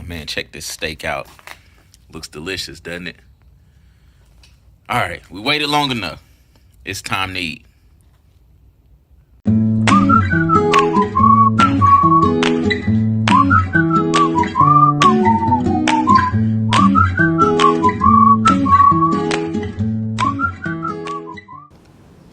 Oh man, check this steak out. Looks delicious, doesn't it? All right, we waited long enough. It's time to eat.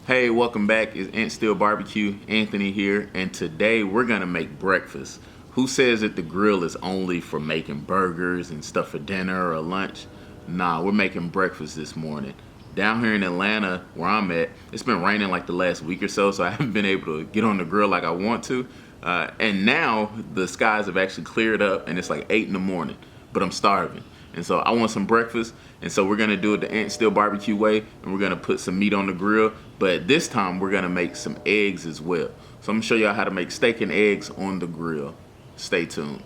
Hey, welcome back. It's AntStill BBQ. Anthony here, and today we're gonna make breakfast. Who says that the grill is only for making burgers and stuff for dinner or lunch? Nah, we're making breakfast this morning. Down here in Atlanta, where I'm at, it's been raining like the last week or so, so I haven't been able to get on the grill like I want to. And now the skies have actually cleared up, and it's like 8 in the morning, but I'm starving. And so I want some breakfast, and so we're gonna do it the AntStill BBQ way, and we're gonna put some meat on the grill, but this time we're gonna make some eggs as well. So I'm gonna show y'all how to make steak and eggs on the grill. Stay tuned.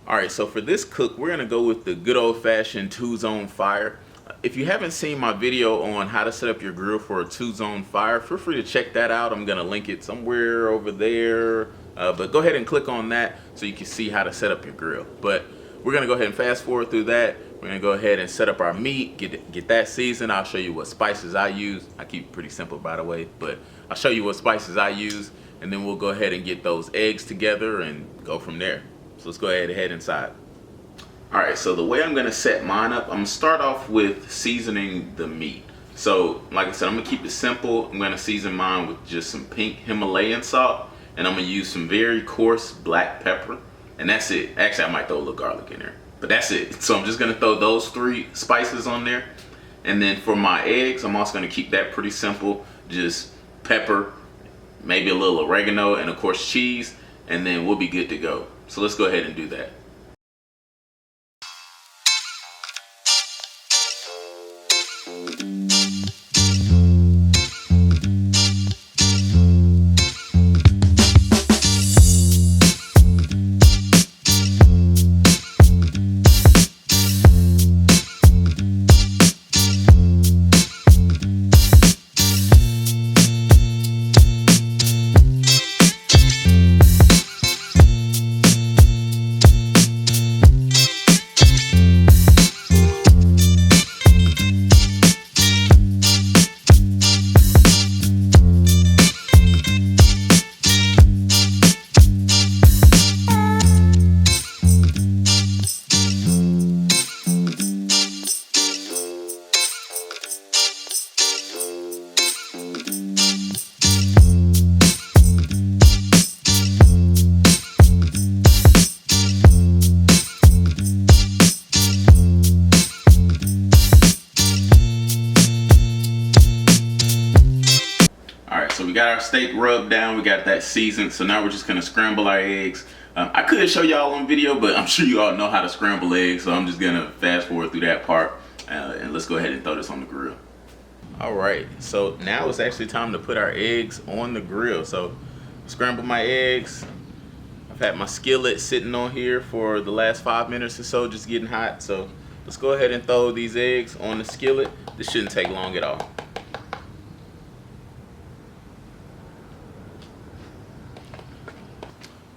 All right, so for this cook, we're gonna go with the good old-fashioned 2-zone fire. If you haven't seen my video on how to set up your grill for a 2-zone fire, feel free to check that out. I'm gonna link it somewhere over there, but go ahead and click on that so you can see how to set up your grill. But we're gonna go ahead and fast forward through that. We're gonna go ahead and set up our meat, get that seasoned. I'll show you what spices I use. I keep it pretty simple, by the way, but I'll show you what spices I use, and then we'll go ahead and get those eggs together and go from there. So let's go ahead and head inside. All right, so the way I'm gonna set mine up, I'm gonna start off with seasoning the meat. So like I said, I'm gonna keep it simple. I'm gonna season mine with just some pink Himalayan salt, and I'm gonna use some very coarse black pepper. And that's it. Actually, I might throw a little garlic in there, but that's it. So I'm just gonna throw those 3 spices on there. And then for my eggs, I'm also gonna keep that pretty simple. Just pepper, maybe a little oregano, and of course cheese, and then we'll be good to go. So let's go ahead and do that. So we got our steak rubbed down, we got that seasoned, so now we're just gonna scramble our eggs. I could show y'all on video, but I'm sure you all know how to scramble eggs, so I'm just gonna fast forward through that part, and let's go ahead and throw this on the grill. All right, so now it's actually time to put our eggs on the grill. So scramble my eggs. I've had my skillet sitting on here for the last 5 minutes or so, just getting hot. So let's go ahead and throw these eggs on the skillet. This shouldn't take long at all.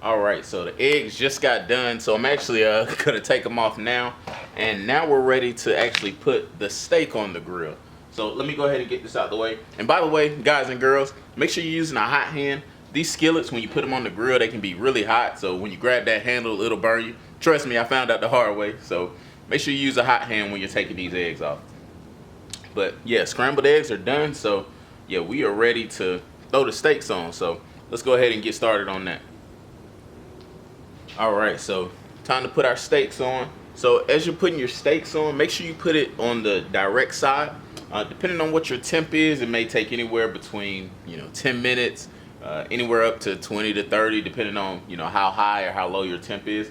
All right, so the eggs just got done, so I'm actually gonna take them off now, and now we're ready to actually put the steak on the grill. So let me go ahead and get this out the way. And by the way, guys and girls, make sure you're using a hot hand. These skillets, when you put them on the grill, they can be really hot, so when you grab that handle, it'll burn you. Trust me, I found out the hard way, so make sure you use a hot hand when you're taking these eggs off. But yeah, scrambled eggs are done, so yeah, we are ready to throw the steaks on, so let's go ahead and get started on that. All right, so time to put our steaks on. So as you're putting your steaks on, make sure you put it on the direct side. Depending on what your temp is, it may take anywhere between 10 minutes, anywhere up to 20 to 30, depending on how high or how low your temp is.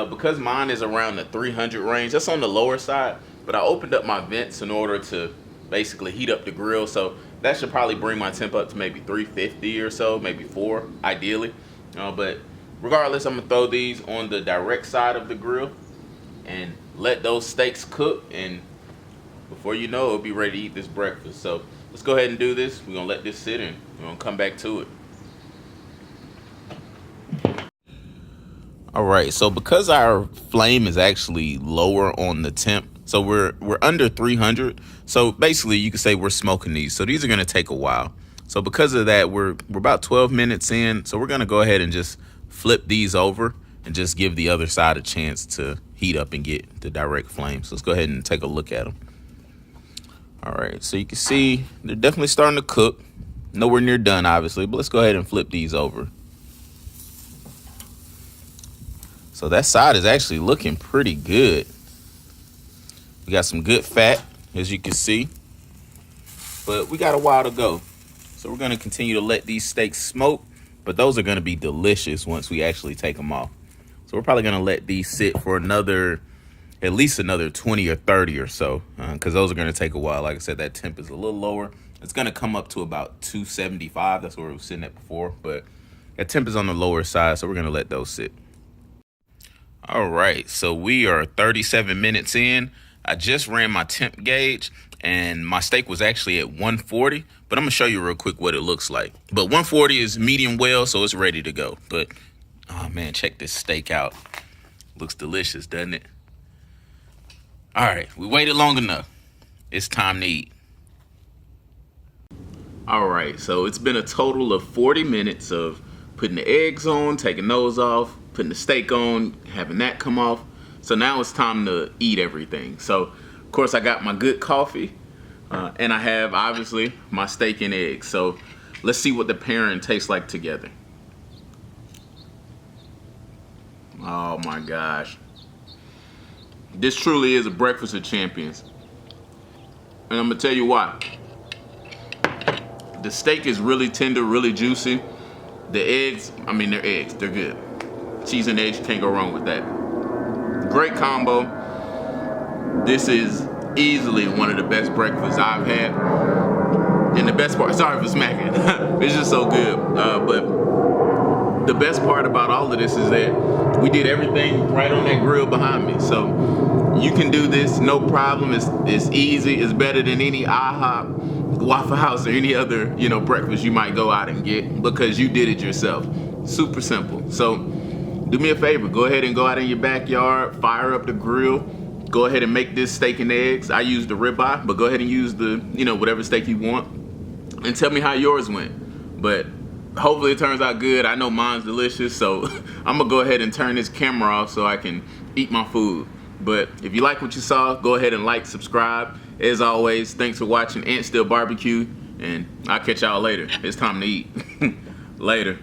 Because mine is around the 300 range, that's on the lower side. But I opened up my vents in order to basically heat up the grill, so that should probably bring my temp up to maybe 350 or so, maybe 4 ideally. But regardless, I'm gonna throw these on the direct side of the grill and let those steaks cook, and before you know, it'll be ready to eat this breakfast. So let's go ahead and do this. We're gonna let this sit and we're gonna come back to it. All right, so because our flame is actually lower on the temp, so we're under 300. So basically, you could say we're smoking these. So these are gonna take a while. So because of that, we're about 12 minutes in. So we're gonna go ahead and just flip these over and just give the other side a chance to heat up and get the direct flame. So let's go ahead and take a look at them. All right, so you can see they're definitely starting to cook. Nowhere near done, obviously, but let's go ahead and flip these over. So that side is actually looking pretty good. We got some good fat, as you can see, but we got a while to go. So we're gonna continue to let these steaks smoke, but those are gonna be delicious once we actually take them off. So we're probably gonna let these sit for at least another 20 or 30 or so, because those are gonna take a while. Like I said, that temp is a little lower. It's gonna come up to about 275. That's where it was sitting at before, but that temp is on the lower side, so we're gonna let those sit. All right, so we are 37 minutes in. I just ran my temp gauge and my steak was actually at 140, but I'm gonna show you real quick what it looks like. But 140 is medium well, so it's ready to go. But, oh man, check this steak out. Looks delicious, doesn't it? All right, we waited long enough. It's time to eat. All right, so it's been a total of 40 minutes of putting the eggs on, taking those off, putting the steak on, having that come off. So now it's time to eat everything. So, of course, I got my good coffee, and I have, obviously, my steak and eggs. So let's see what the pairing tastes like together. Oh my gosh. This truly is a breakfast of champions. And I'm gonna tell you why. The steak is really tender, really juicy. The eggs, I mean, they're eggs, they're good. Cheese and eggs, can't go wrong with that. Great combo. This is easily one of the best breakfasts I've had. And the best part, sorry for smacking, it's just so good. But the best part about all of this is that we did everything right on that grill behind me. So you can do this, no problem. It's easy, it's better than any IHOP, Waffle House, or any other, breakfast you might go out and get because you did it yourself. Super simple. So do me a favor, go ahead and go out in your backyard, fire up the grill, go ahead and make this steak and eggs. I use the ribeye, but go ahead and use the, whatever steak you want, and tell me how yours went. But hopefully it turns out good. I know mine's delicious, so I'm gonna go ahead and turn this camera off so I can eat my food. But if you like what you saw, go ahead and like, subscribe. As always, thanks for watching AntStill BBQ, and I'll catch y'all later. It's time to eat. Later.